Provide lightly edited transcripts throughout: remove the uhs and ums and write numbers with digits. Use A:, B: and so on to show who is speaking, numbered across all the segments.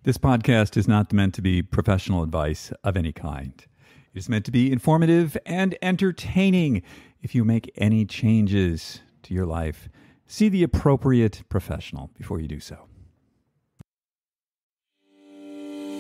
A: This podcast is not meant to be professional advice of any kind. It is meant to be informative and entertaining. If you make any changes to your life, see the appropriate professional before you do so.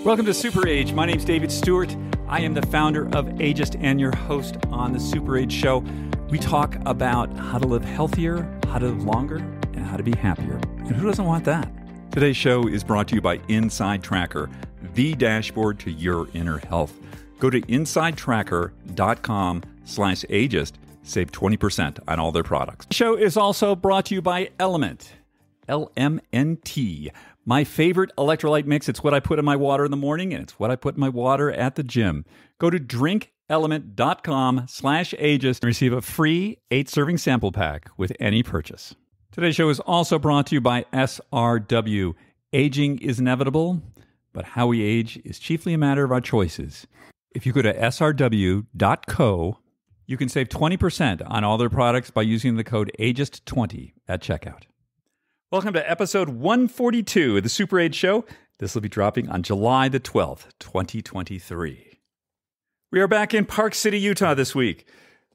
A: Welcome to Super Age. My name's David Stewart. I am the founder of Ageist and your host on the Super Age Show. We talk about how to live healthier, how to live longer, and how to be happier. And who doesn't want that? Today's show is brought to you by Inside Tracker, the dashboard to your inner health. Go to insidetracker.com/ageist. Save 20% on all their products. The show is also brought to you by Element, LMNT. My favorite electrolyte mix. It's what I put in my water in the morning, and it's what I put in my water at the gym. Go to drinkelement.com/ageist and receive a free 8-serving sample pack with any purchase. Today's show is also brought to you by SRW. Aging is inevitable, but how we age is chiefly a matter of our choices. If you go to srw.co, you can save 20% on all their products by using the code AGEIST20 at checkout. Welcome to episode 142 of the Super Age Show. This will be dropping on July the 12th, 2023. We are back in Park City, Utah this week.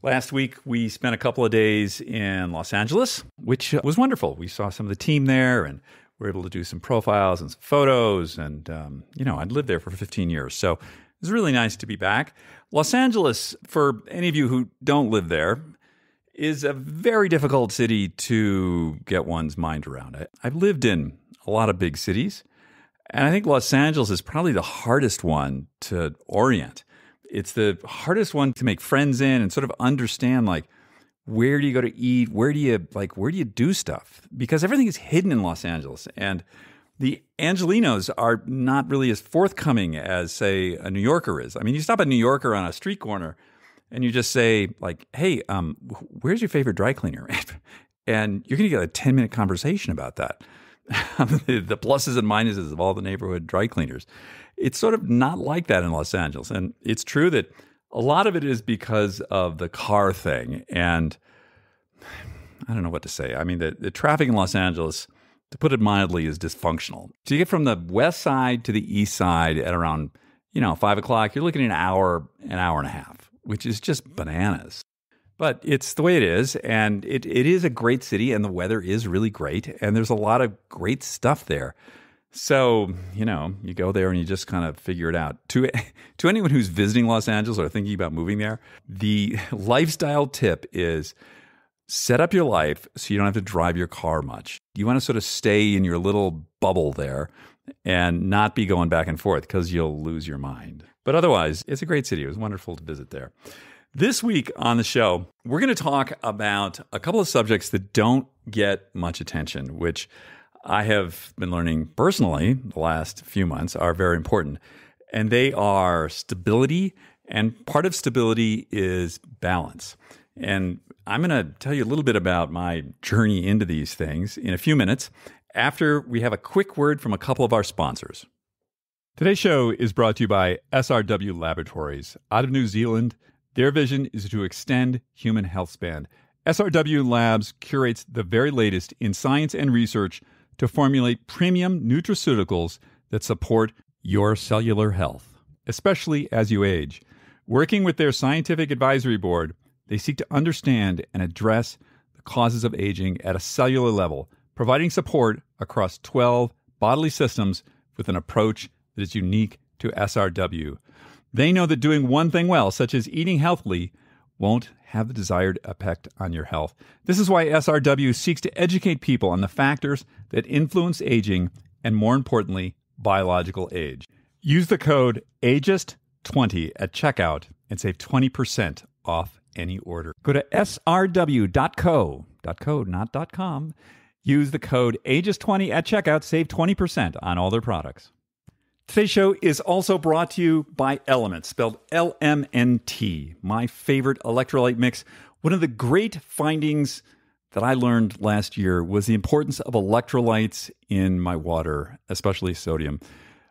A: Last week, we spent a couple of days in Los Angeles, which was wonderful. We saw some of the team there and were able to do some profiles and some photos. And, I'd lived there for 15 years. So it was really nice to be back. Los Angeles, for any of you who don't live there, is a very difficult city to get one's mind around. I've lived in a lot of big cities, and I think Los Angeles is probably the hardest one to orient. It's the hardest one to make friends in and sort of understand, like, where do you go to eat? Where do you do stuff? Because everything is hidden in Los Angeles. And the Angelinos are not really as forthcoming as, say, a New Yorker is. I mean, you stop a New Yorker on a street corner and you just say, like, hey, where's your favorite dry cleaner? And you're going to get a 10-minute conversation about that. The pluses and minuses of all the neighborhood dry cleaners. It's sort of not like that in Los Angeles. And it's true that a lot of it is because of the car thing. And I don't know what to say. I mean, the traffic in Los Angeles, to put it mildly, is dysfunctional. So you get from the west side to the east side at around, 5 o'clock, you're looking at an hour and a half, which is just bananas. But it's the way it is, and it is a great city, and the weather is really great, and there's a lot of great stuff there. So, you go there and you just kind of figure it out. To anyone who's visiting Los Angeles or thinking about moving there, the lifestyle tip is set up your life so you don't have to drive your car much. You want to sort of stay in your little bubble there and not be going back and forth because you'll lose your mind. But otherwise, it's a great city. It was wonderful to visit there. This week on the show, we're going to talk about a couple of subjects that don't get much attention, which I have been learning personally the last few months are very important. And they are stability, and part of stability is balance. And I'm going to tell you a little bit about my journey into these things in a few minutes after we have a quick word from a couple of our sponsors. Today's show is brought to you by SRW Laboratories out of New Zealand. Their vision is to extend human health span. SRW Labs curates the very latest in science and research to formulate premium nutraceuticals that support your cellular health, especially as you age. Working with their scientific advisory board, they seek to understand and address the causes of aging at a cellular level, providing support across 12 bodily systems with an approach that is unique to SRW. They know that doing one thing well, such as eating healthily, won't have the desired effect on your health. This is why SRW seeks to educate people on the factors that influence aging and, more importantly, biological age. Use the code AGEIST20 at checkout and save 20% off any order. Go to srw.co, not .com. Use the code AGEIST20 at checkout, save 20% on all their products. Today's show is also brought to you by Element, spelled LMNT, my favorite electrolyte mix. One of the great findings that I learned last year was the importance of electrolytes in my water, especially sodium.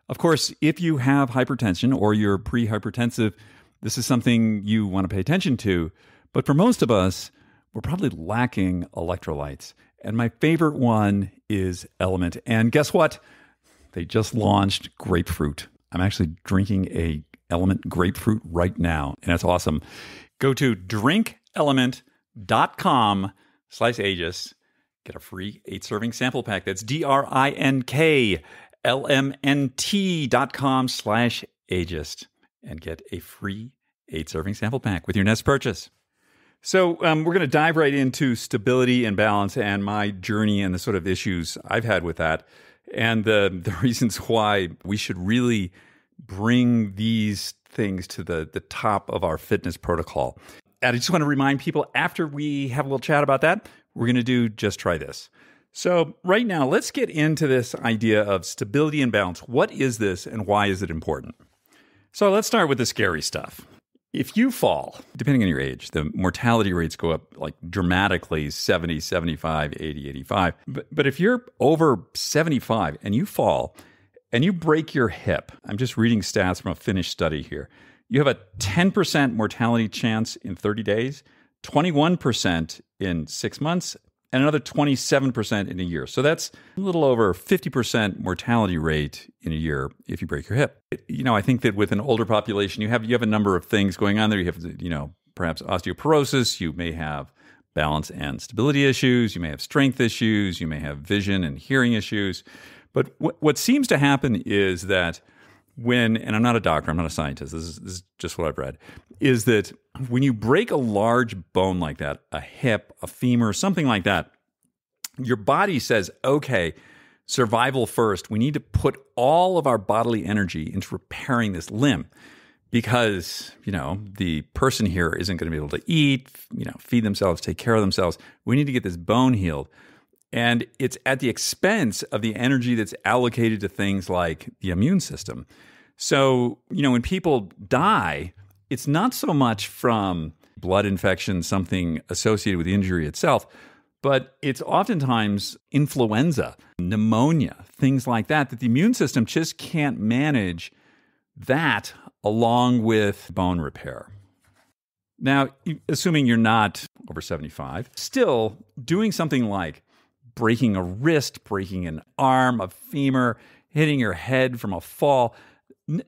A: Of course, if you have hypertension or you're pre-hypertensive, this is something you want to pay attention to. But for most of us, we're probably lacking electrolytes. And my favorite one is Element. And guess what? They just launched grapefruit. I'm actually drinking a Element grapefruit right now, and that's awesome. Go to drinkelement.com/Aegis. Get a free 8-serving sample pack. That's drinklmnt.com/Aegis. And get a free 8-serving sample pack with your next purchase. So we're going to dive right into stability and balance and my journey and the sort of issues I've had with that and the reasons why we should really bring these things to the top of our fitness protocol. And I just want to remind people, after we have a little chat about that, we're going to do Just Try This. So right now, let's get into this idea of stability and balance. What is this and why is it important? So let's start with the scary stuff. If you fall, depending on your age, the mortality rates go up like dramatically, 70, 75, 80, 85. But if you're over 75 and you fall and you break your hip, I'm just reading stats from a Finnish study here, you have a 10% mortality chance in 30 days, 21% in 6 months, and another 27% in a year. So that's a little over 50% mortality rate in a year if you break your hip. I think that with an older population, you have a number of things going on there. You have, perhaps osteoporosis. You may have balance and stability issues. You may have strength issues. You may have vision and hearing issues. But what seems to happen is that and I'm not a doctor, I'm not a scientist, this is just what I've read, is that when you break a large bone like that, a hip, a femur, something like that, your body says, okay, survival first. We need to put all of our bodily energy into repairing this limb because, the person here isn't going to be able to eat, feed themselves, take care of themselves. We need to get this bone healed. And it's at the expense of the energy that's allocated to things like the immune system. So, when people die, it's not so much from blood infection, something associated with the injury itself, but it's oftentimes influenza, pneumonia, things like that the immune system just can't manage that along with bone repair. Now, assuming you're not over 75, still doing something like breaking a wrist, breaking an arm, a femur, hitting your head from a fall,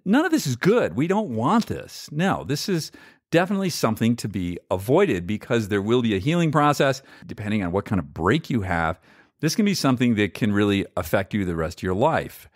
A: none of this is good. We don't want this. No, this is definitely something to be avoided because there will be a healing process. Depending on what kind of break you have, this can be something that can really affect you the rest of your life.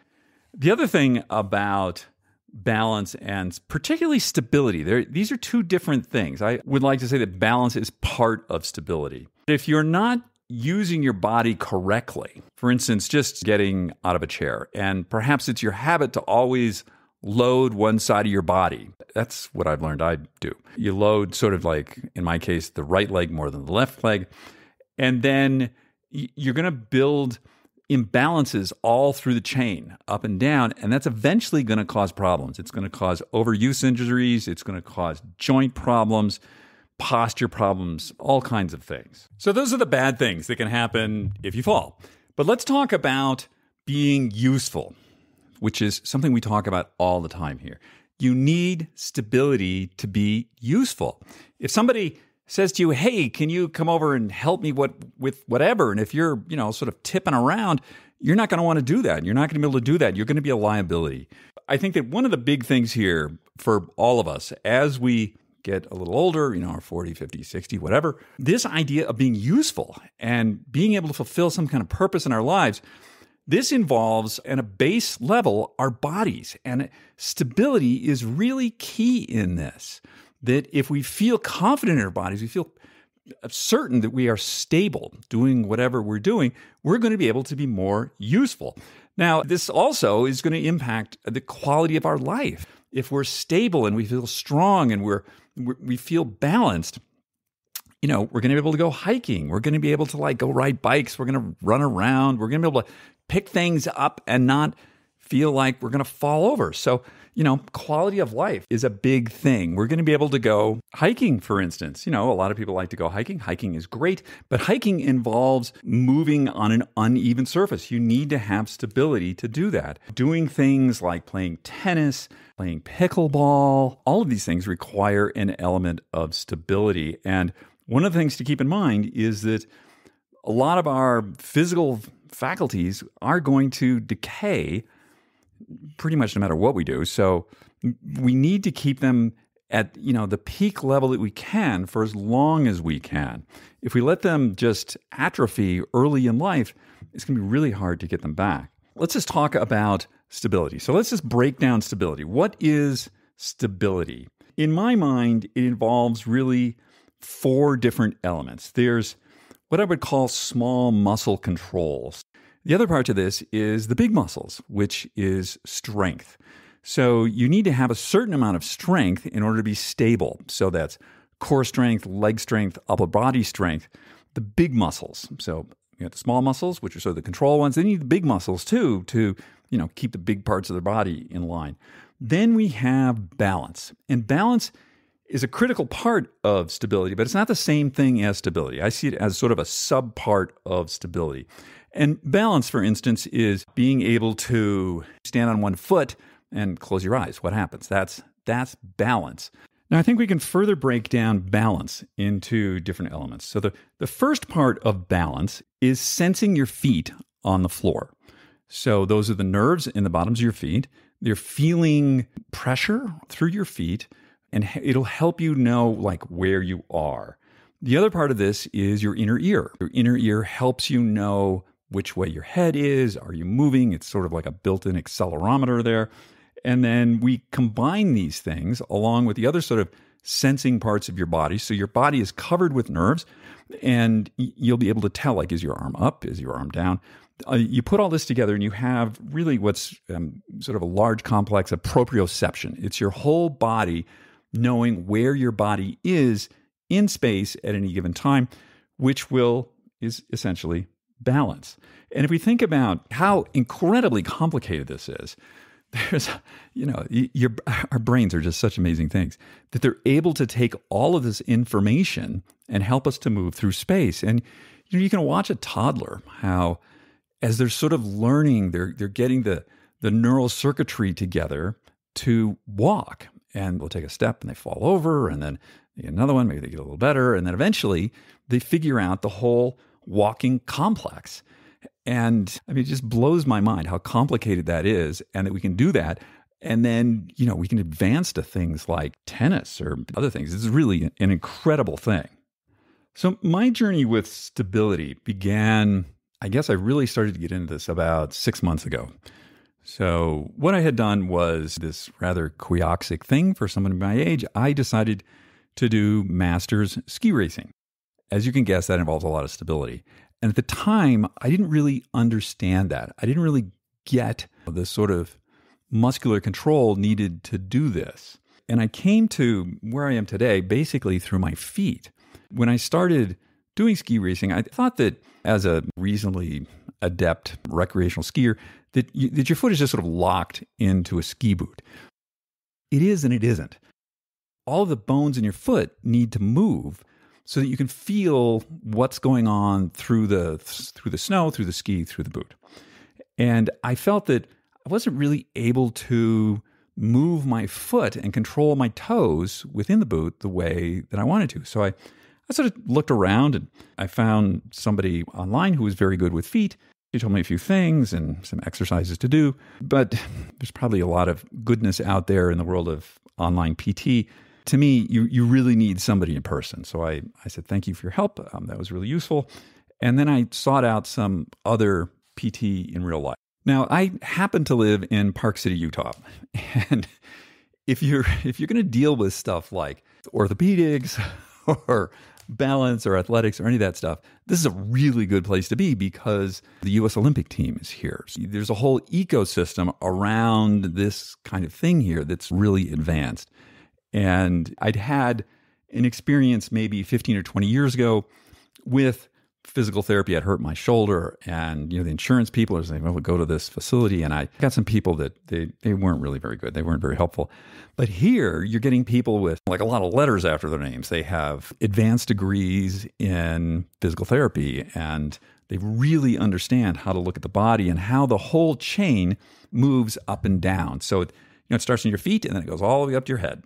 A: The other thing about balance and particularly stability, these are two different things. I would like to say that balance is part of stability. If you're not using your body correctly, for instance, just getting out of a chair, and perhaps it's your habit to always load one side of your body. That's what I've learned I do. You load sort of like, in my case, the right leg more than the left leg, and then you're going to build imbalances all through the chain, up and down, and that's eventually going to cause problems. It's going to cause overuse injuries. It's going to cause joint problems, posture problems, all kinds of things. So those are the bad things that can happen if you fall. But let's talk about being useful, which is something we talk about all the time here. You need stability to be useful. If somebody says to you, hey, can you come over and help me with whatever? And if you're, sort of tipping around, you're not going to want to do that. You're not going to be able to do that. You're going to be a liability. I think that one of the big things here for all of us as we get a little older, our 40, 50, 60, whatever, this idea of being useful and being able to fulfill some kind of purpose in our lives, this involves, at a base level, our bodies. And stability is really key in this. That if we feel confident in our bodies, we feel certain that we are stable doing whatever we're doing, we're going to be able to be more useful. Now, this also is going to impact the quality of our life. If we're stable and we feel strong and we feel balanced, we're going to be able to go hiking. We're going to be able to go ride bikes. We're going to run around. We're going to be able to pick things up and not feel like we're going to fall over. So, quality of life is a big thing. We're going to be able to go hiking, for instance. A lot of people like to go hiking. Hiking is great, but hiking involves moving on an uneven surface. You need to have stability to do that. Doing things like playing tennis, playing pickleball, all of these things require an element of stability. And one of the things to keep in mind is that a lot of our physical faculties are going to decay pretty much no matter what we do. So we need to keep them at, the peak level that we can for as long as we can. If we let them just atrophy early in life, it's going to be really hard to get them back. Let's just talk about stability. So let's just break down stability. What is stability? In my mind, it involves really 4 different elements. There's what I would call small muscle controls. The other part to this is the big muscles, which is strength. So you need to have a certain amount of strength in order to be stable. So that's core strength, leg strength, upper body strength, the big muscles. So you have the small muscles, which are sort of the control ones. They need the big muscles too to, keep the big parts of their body in line. Then we have balance. And balance is a critical part of stability, but it's not the same thing as stability. I see it as sort of a subpart of stability. And balance, for instance, is being able to stand on one foot and close your eyes. What happens? That's balance. Now, I think we can further break down balance into different elements. So the first part of balance is sensing your feet on the floor. So those are the nerves in the bottoms of your feet. They're feeling pressure through your feet, and it'll help you know where you are. The other part of this is your inner ear. Your inner ear helps you know which way your head is. Are you moving? It's sort of like a built-in accelerometer there. And then we combine these things along with the other sort of sensing parts of your body. So your body is covered with nerves, and you'll be able to tell, is your arm up? Is your arm down? You put all this together and you have really what's sort of a large complex of proprioception. It's your whole body knowing where your body is in space at any given time, which is essentially balance. And if we think about how incredibly complicated this is, there's, our brains are just such amazing things that they're able to take all of this information and help us to move through space. And you can watch a toddler, how as they're sort of learning, they're getting the neural circuitry together to walk. And they'll take a step and they fall over, and then they get another one, maybe they get a little better, and then eventually they figure out the whole walking complex. And it just blows my mind how complicated that is, and that we can do that. And then, we can advance to things like tennis or other things. It's really an incredible thing. So my journey with stability began, I guess I really started to get into this about 6 months ago. So what I had done was this rather quixotic thing for someone my age. I decided to do master's ski racing. As you can guess, that involves a lot of stability. And at the time, I didn't really understand that. I didn't really get the sort of muscular control needed to do this. And I came to where I am today basically through my feet. When I started doing ski racing, I thought that as a reasonably adept recreational skier, that your foot is just sort of locked into a ski boot. It is and it isn't. All of the bones in your foot need to move so that you can feel what's going on through the snow, through the ski, through the boot. And I felt that I wasn't really able to move my foot and control my toes within the boot the way that I wanted to. So I sort of looked around, and I found somebody online who was very good with feet. He told me a few things and some exercises to do, but there's probably a lot of goodness out there in the world of online PT. To me, you really need somebody in person. So I said, thank you for your help. That was really useful. And then I sought out some other PT in real life. Now, I happen to live in Park City, Utah. And if you're going to deal with stuff like orthopedics or balance or athletics or any of that stuff, this is a really good place to be because the U.S. Olympic team is here. So there's a whole ecosystem around this kind of thing here that's really advanced. And I'd had an experience maybe 15 or 20 years ago with physical therapy. I'd hurt my shoulder, and the insurance people are saying, well, we'll go to this facility. And I got some people that they weren't really very good. They weren't very helpful. But here you're getting people with a lot of letters after their names. They have advanced degrees in physical therapy, and they really understand how to look at the body and how the whole chain moves up and down. So it starts in your feet and then it goes all the way up to your head.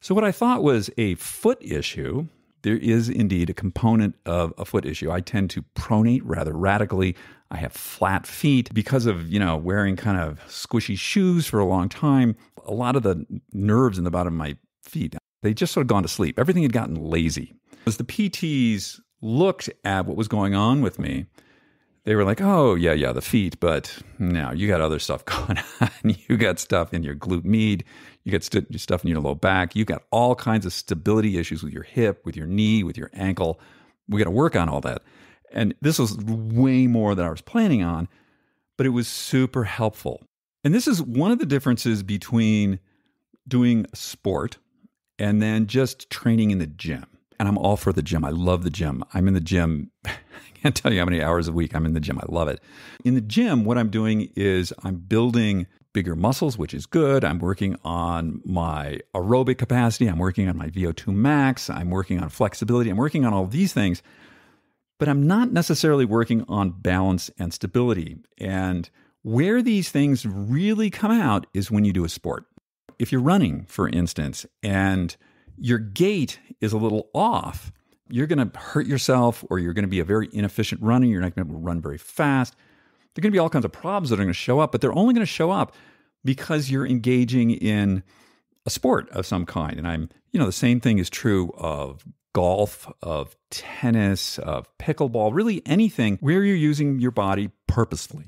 A: So what I thought was a foot issue there is indeed a component of a foot issue. I tend to pronate rather radically. I have flat feet because of, wearing kind of squishy shoes for a long time. A lot of the nerves in the bottom of my feet, they just sort of gone to sleep. Everything had gotten lazy. As the PTs looked at what was going on with me, they were like, oh, yeah, the feet, but no, you got other stuff going on. You got stuff in your glute med. You got stuff in your low back. You got all kinds of stability issues with your hip, with your knee, with your ankle. We got to work on all that. And this was way more than I was planning on, but it was super helpful. And this is one of the differences between doing sport and then just training in the gym. And I'm all for the gym. I love the gym. I'm in the gym. I can't tell you how many hours a week I'm in the gym. I love it. In the gym, what I'm doing is I'm building bigger muscles, which is good. I'm working on my aerobic capacity. I'm working on my VO2 max. I'm working on flexibility. I'm working on all these things. But I'm not necessarily working on balance and stability. And where these things really come out is when you do a sport. If you're running, for instance, and your gait is a little off, you're going to hurt yourself, or you're going to be a very inefficient runner. You're not going to be able to run very fast. There are going to be all kinds of problems that are going to show up, but they're only going to show up because you're engaging in a sport of some kind. And the same thing is true of golf, of tennis, of pickleball, really anything where you're using your body purposefully.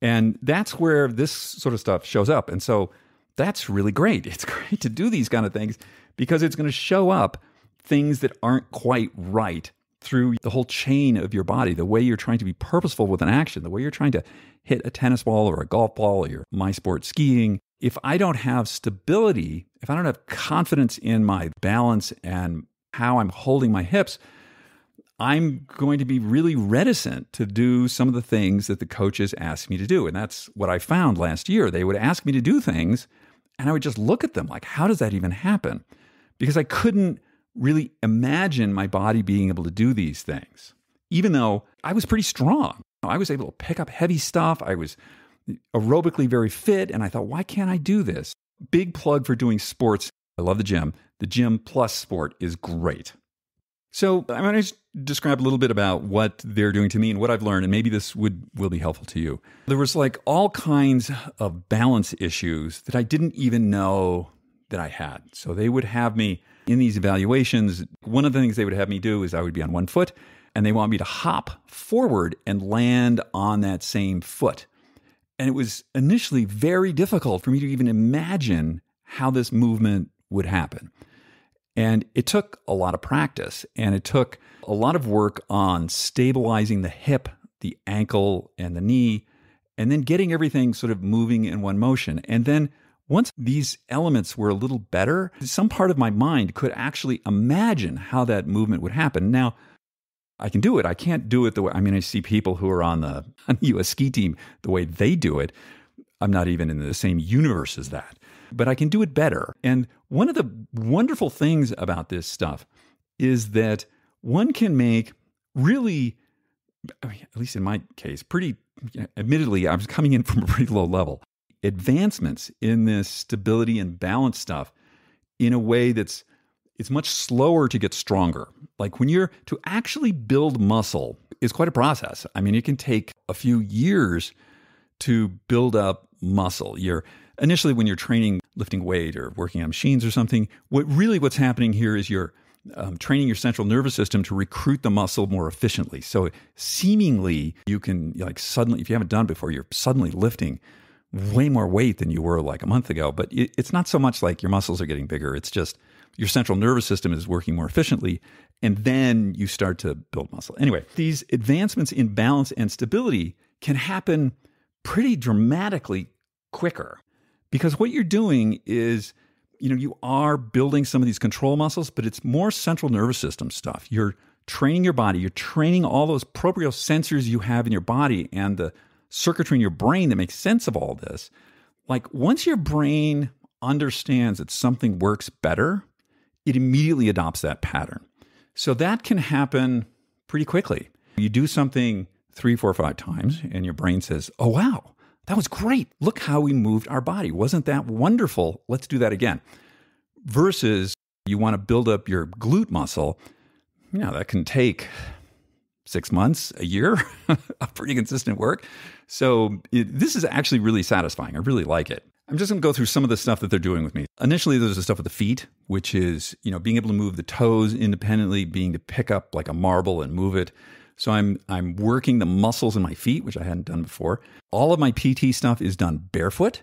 A: And that's where this sort of stuff shows up. And so that's really great. It's great to do these kind of things because it's going to show up things that aren't quite right through the whole chain of your body, the way you're trying to be purposeful with an action, the way you're trying to hit a tennis ball or a golf ball or my sport skiing. If I don't have stability, if I don't have confidence in my balance and how I'm holding my hips, I'm going to be really reticent to do some of the things that the coaches ask me to do. And that's what I found last year. They would ask me to do things, and I would just look at them like, how does that even happen? Because I couldn't really imagine my body being able to do these things, even though I was pretty strong. I was able to pick up heavy stuff. I was aerobically very fit, and I thought, why can't I do this? Big plug for doing sports. I love the gym. The gym plus sport is great. So I'm going to describe a little bit about what they're doing to me and what I've learned, and maybe this will be helpful to you. There was like all kinds of balance issues that I didn't even know that I had. So they would have me in these evaluations. One of the things they would have me do is I would be on one foot, and they want me to hop forward and land on that same foot. And it was initially very difficult for me to even imagine how this movement would happen. And it took a lot of practice, and it took a lot of work on stabilizing the hip, the ankle, and the knee, and then getting everything sort of moving in one motion. And then once these elements were a little better, some part of my mind could actually imagine how that movement would happen. Now, I can do it. I can't do it the way, I see people who are on the U.S. ski team, the way they do it. I'm not even in the same universe as that. But I can do it better. And one of the wonderful things about this stuff is that one can make really, at least in my case, admittedly, I was coming in from a pretty low level, advancements in this stability and balance stuff in a way it's much slower to get stronger. Like to actually build muscle is quite a process. It can take a few years to build up muscle. Initially, when you're training, lifting weight or working on machines or something, what's happening here is you're training your central nervous system to recruit the muscle more efficiently. So seemingly, you can suddenly, if you haven't done it before, you're suddenly lifting way more weight than you were like a month ago. But it's not so much like your muscles are getting bigger. It's just your central nervous system is working more efficiently, and then you start to build muscle. Anyway, these advancements in balance and stability can happen pretty dramatically quicker. Because what you're doing is, you are building some of these control muscles, but it's more central nervous system stuff. You're training your body. You're training all those proprioceptors you have in your body and the circuitry in your brain that makes sense of all this. Like once your brain understands that something works better, it immediately adopts that pattern. So that can happen pretty quickly. You do something 3, 4, 5 times, and your brain says, oh, wow. That was great. Look how we moved our body. Wasn't that wonderful? Let's do that again. Versus you want to build up your glute muscle. that can take 6 months, a year of pretty consistent work. So this is actually really satisfying. I really like it. I'm just going to go through some of the stuff that they're doing with me. Initially, there's the stuff with the feet, which is, being able to move the toes independently, being to pick up like a marble and move it. So I'm working the muscles in my feet, which I hadn't done before. All of my PT stuff is done barefoot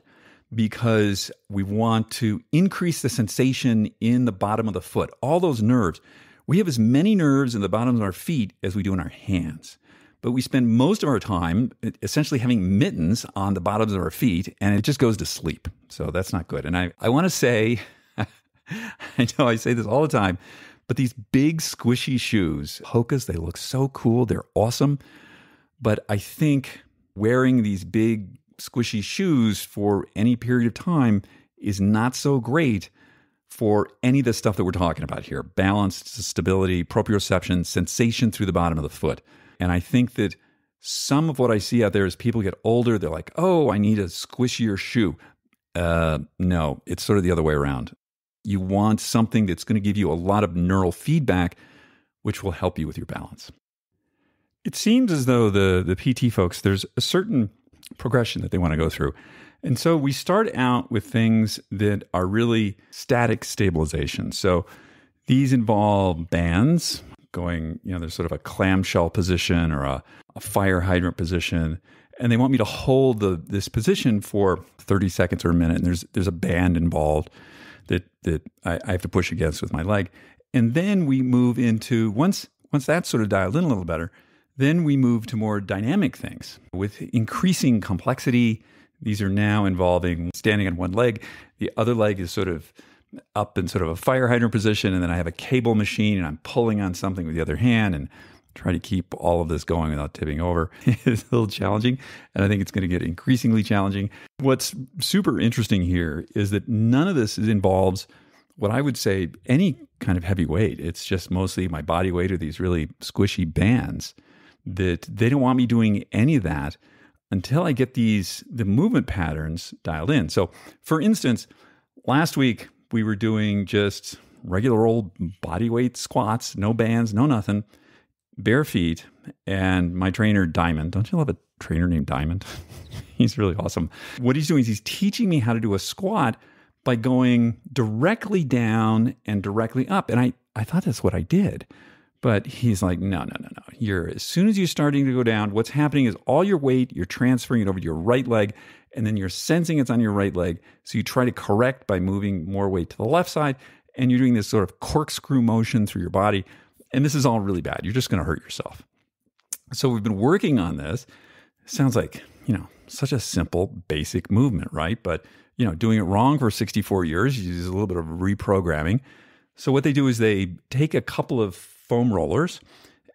A: because we want to increase the sensation in the bottom of the foot. All those nerves. We have as many nerves in the bottoms of our feet as we do in our hands. But we spend most of our time essentially having mittens on the bottoms of our feet, and it just goes to sleep. So that's not good. And I want to say, I know I say this all the time, but these big squishy shoes, Hoka's, they look so cool. They're awesome. But I think wearing these big squishy shoes for any period of time is not so great for any of the stuff that we're talking about here. Balance, stability, proprioception, sensation through the bottom of the foot. And I think that some of what I see out there is people get older, they're like, oh, I need a squishier shoe. No, it's sort of the other way around. You want something that's going to give you a lot of neural feedback, which will help you with your balance. It seems as though the PT folks, there's a certain progression that they want to go through. And so we start out with things that are really static stabilization. So these involve bands going, there's sort of a clamshell position or a fire hydrant position. And they want me to hold this position for 30 seconds or a minute. And there's a band involved that I have to push against with my leg. And then we move into, once that's sort of dialed in a little better, then we move to more dynamic things with increasing complexity. These are now involving standing on one leg. The other leg is sort of up in sort of a fire hydrant position. And then I have a cable machine and I'm pulling on something with the other hand and trying to keep all of this going without tipping over. It's a little challenging. And I think it's going to get increasingly challenging. What's super interesting here is that none of this involves what I would say any kind of heavy weight. It's just mostly my body weight or these really squishy bands that they don't want me doing any of that until I get the movement patterns dialed in. So for instance, last week we were doing just regular old body weight squats, no bands, no nothing, bare feet. And my trainer, Diamond, don't you love a trainer named Diamond? He's really awesome. What he's doing is he's teaching me how to do a squat by going directly down and directly up. And I thought that's what I did. But he's like, no. As soon as you're starting to go down, what's happening is all your weight, you're transferring it over to your right leg, and then you're sensing it's on your right leg. So you try to correct by moving more weight to the left side, and you're doing this sort of corkscrew motion through your body. And this is all really bad. You're just going to hurt yourself. So we've been working on this. Sounds like, such a simple, basic movement, right? But, doing it wrong for 64 years, you use a little bit of reprogramming. So what they do is they take a couple of foam rollers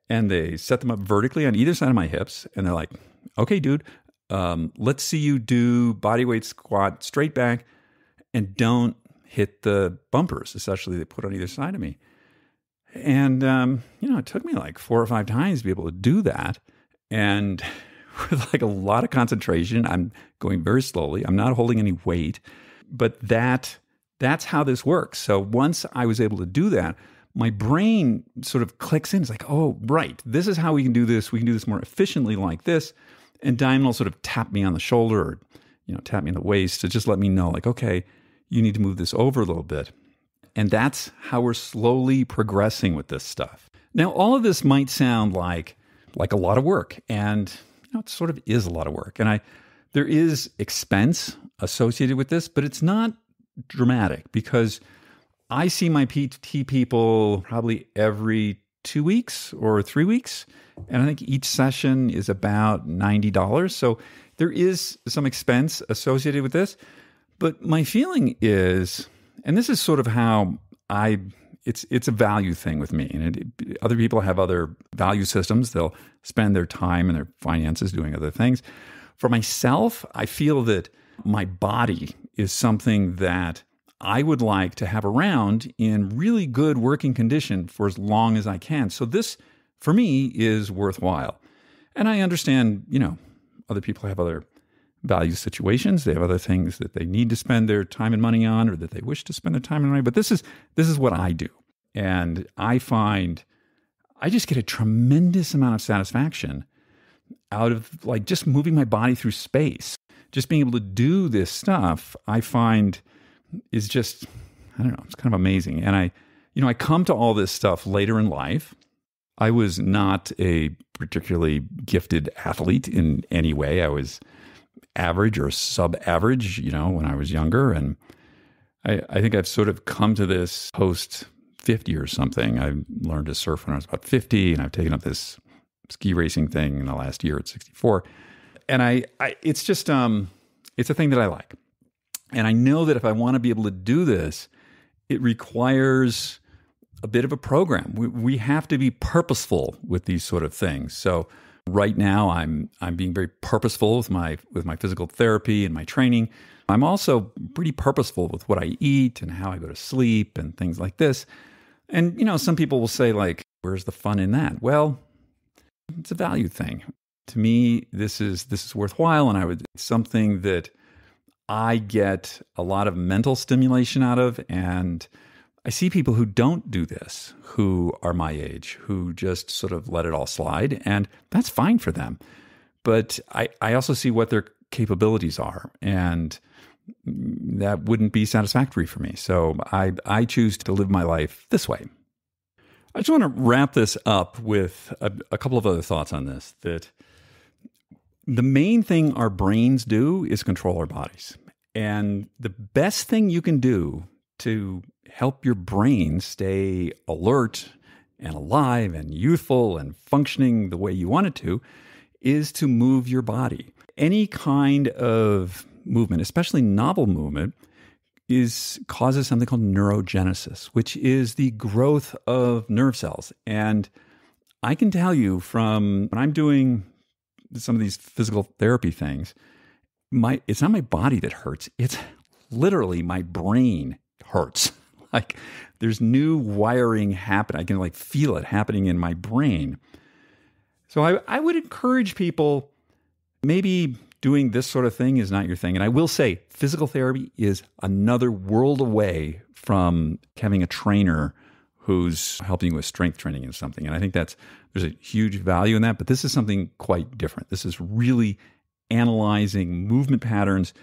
A: and they set them up vertically on either side of my hips. And they're like, okay, dude, let's see you do bodyweight squat straight back and don't hit the bumpers, essentially, they put on either side of me. And, it took me like 4 or 5 times to be able to do that. And with like a lot of concentration, I'm going very slowly. I'm not holding any weight, but that's how this works. So once I was able to do that, my brain sort of clicks in. It's like, oh, right, this is how we can do this. We can do this more efficiently like this. And Diamond will sort of tap me on the shoulder or, tap me in the waist to just let me know, like, okay, you need to move this over a little bit. And that's how we're slowly progressing with this stuff. Now, all of this might sound like a lot of work, and it sort of is a lot of work. And there is expense associated with this, but it's not dramatic because I see my PT people probably every 2 weeks or 3 weeks. And I think each session is about $90. So there is some expense associated with this. But my feeling is, and this is sort of how it's a value thing with me. And other people have other value systems. They'll spend their time and their finances doing other things. For myself, I feel that my body is something that I would like to have around in really good working condition for as long as I can. So this, for me, is worthwhile. And I understand, other people have other value situations. They have other things that they need to spend their time and money on or that they wish to spend their time and money. But this is what I do. And I find I just get a tremendous amount of satisfaction out of like just moving my body through space. Just being able to do this stuff, I find is just, I don't know, it's kind of amazing. And I come to all this stuff later in life. I was not a particularly gifted athlete in any way. I was average or sub-average, when I was younger. And I think I've sort of come to this post 50 or something. I learned to surf when I was about 50, and I've taken up this ski racing thing in the last year at 64. And it's just, it's a thing that I like. And I know that if I want to be able to do this, it requires a bit of a program. We have to be purposeful with these sort of things. So right now I'm being very purposeful with my physical therapy and my training. I'm also pretty purposeful with what I eat and how I go to sleep and things like this. And, some people will say like, where's the fun in that? Well, it's a value thing. To me, this is worthwhile. And it's something that I get a lot of mental stimulation out of. And I see people who don't do this, who are my age, who just sort of let it all slide. And that's fine for them. But I also see what their capabilities are. And that wouldn't be satisfactory for me. So I choose to live my life this way. I just want to wrap this up with a couple of other thoughts on this, that the main thing our brains do is control our bodies. And the best thing you can do to help your brain stay alert and alive and youthful and functioning the way you want it to is to move your body. Any kind of movement, especially novel movement, causes something called neurogenesis, which is the growth of nerve cells. And I can tell you from when I'm doing some of these physical therapy things, it's not my body that hurts. It's literally my brain hurts. Like there's new wiring happening. I can like feel it happening in my brain. So I would encourage people, maybe doing this sort of thing is not your thing. And I will say physical therapy is another world away from having a trainer who's helping you with strength training and something. And I think there's a huge value in that, but this is something quite different. This is really analyzing movement patterns,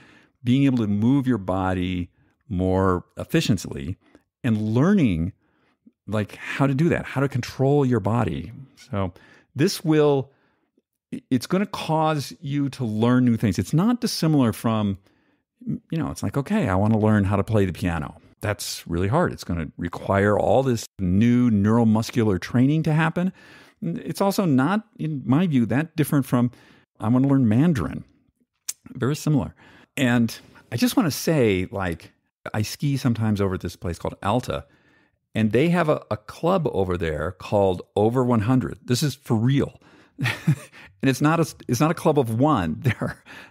A: being able to move your body more efficiently and learning like how to do that, how to control your body. So it's going to cause you to learn new things. It's not dissimilar from, it's like, okay, I want to learn how to play the piano. That's really hard. It's going to require all this new neuromuscular training to happen. It's also not, in my view, that different from, I want to learn Mandarin. Very similar. And I just want to say, like, I ski sometimes over at this place called Alta, and they have a club over there called Over 100. This is for real. And it's not a club of one.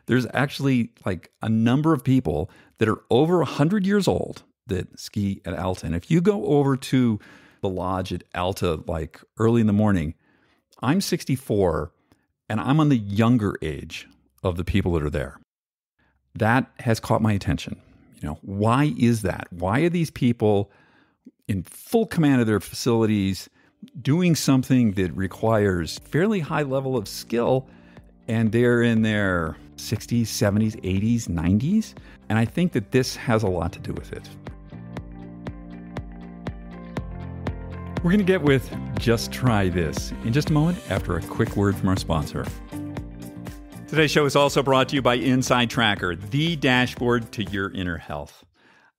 A: There's actually like a number of people that are over 100 years old that ski at Alta. And if you go over to the lodge at Alta like early in the morning, I'm 64 and I'm on the younger age of the people that are there. That has caught my attention. Why is that? Why are these people in full command of their facilities doing something that requires fairly high level of skill, and they're in their 60s, 70s, 80s, 90s? And I think that this has a lot to do with it. We're going to get with Just Try This in just a moment after a quick word from our sponsor. Today's show is also brought to you by Inside Tracker, the dashboard to your inner health.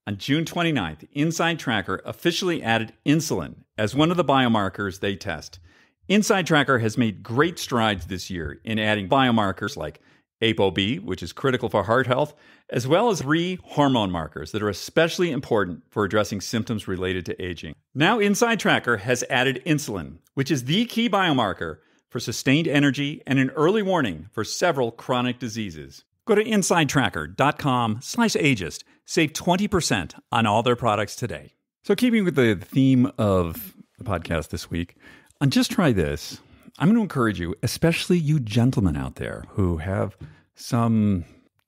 A: On June 29th, Inside Tracker officially added insulin as one of the biomarkers they test. Inside Tracker has made great strides this year in adding biomarkers like ApoB, which is critical for heart health, as well as 3 hormone markers that are especially important for addressing symptoms related to aging. Now Inside Tracker has added insulin, which is the key biomarker for sustained energy and an early warning for several chronic diseases. Go to insidetracker.com/ageist. Save 20% on all their products today. So keeping with the theme of the podcast this week, on Just Try This, I'm going to encourage you, especially you gentlemen out there who have some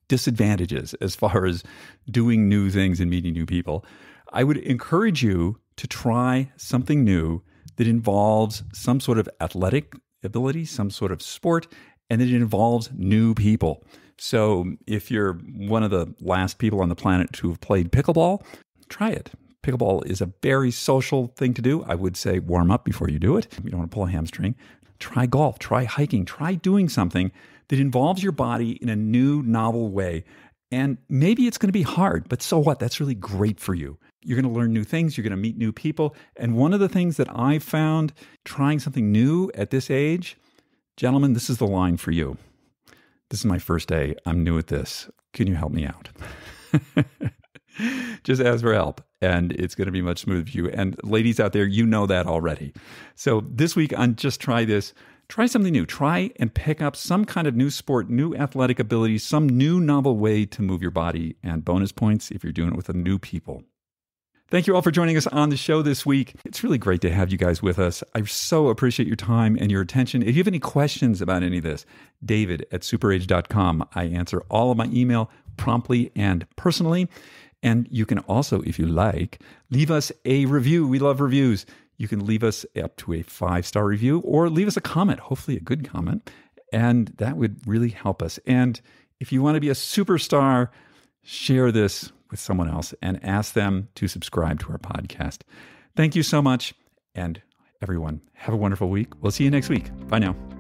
A: disadvantages as far as doing new things and meeting new people. I would encourage you to try something new that involves some sort of athletic ability, some sort of sport, and that it involves new people. So if you're one of the last people on the planet to have played pickleball, try it. Pickleball is a very social thing to do. I would say warm up before you do it. You don't want to pull a hamstring. Try golf, try hiking, try doing something that involves your body in a new, novel way. And maybe it's going to be hard, but so what? That's really great for you. You're going to learn new things. You're going to meet new people. And one of the things that I found trying something new at this age, gentlemen, this is the line for you. This is my first day. I'm new at this. Can you help me out? Just ask for help, and it's going to be much smoother for you. And ladies out there, you know that already. So this week on Just Try This, try something new. Try and pick up some kind of new sport, new athletic ability, some new novel way to move your body, and bonus points if you're doing it with new people. Thank you all for joining us on the show this week. It's really great to have you guys with us. I so appreciate your time and your attention. If you have any questions about any of this, david@superage.com. I answer all of my email promptly and personally. And you can also, if you like, leave us a review. We love reviews. You can leave us up to a 5-star review or leave us a comment, hopefully a good comment. And that would really help us. And if you want to be a superstar, share this with someone else and ask them to subscribe to our podcast. Thank you so much. And everyone, have a wonderful week. We'll see you next week. Bye now.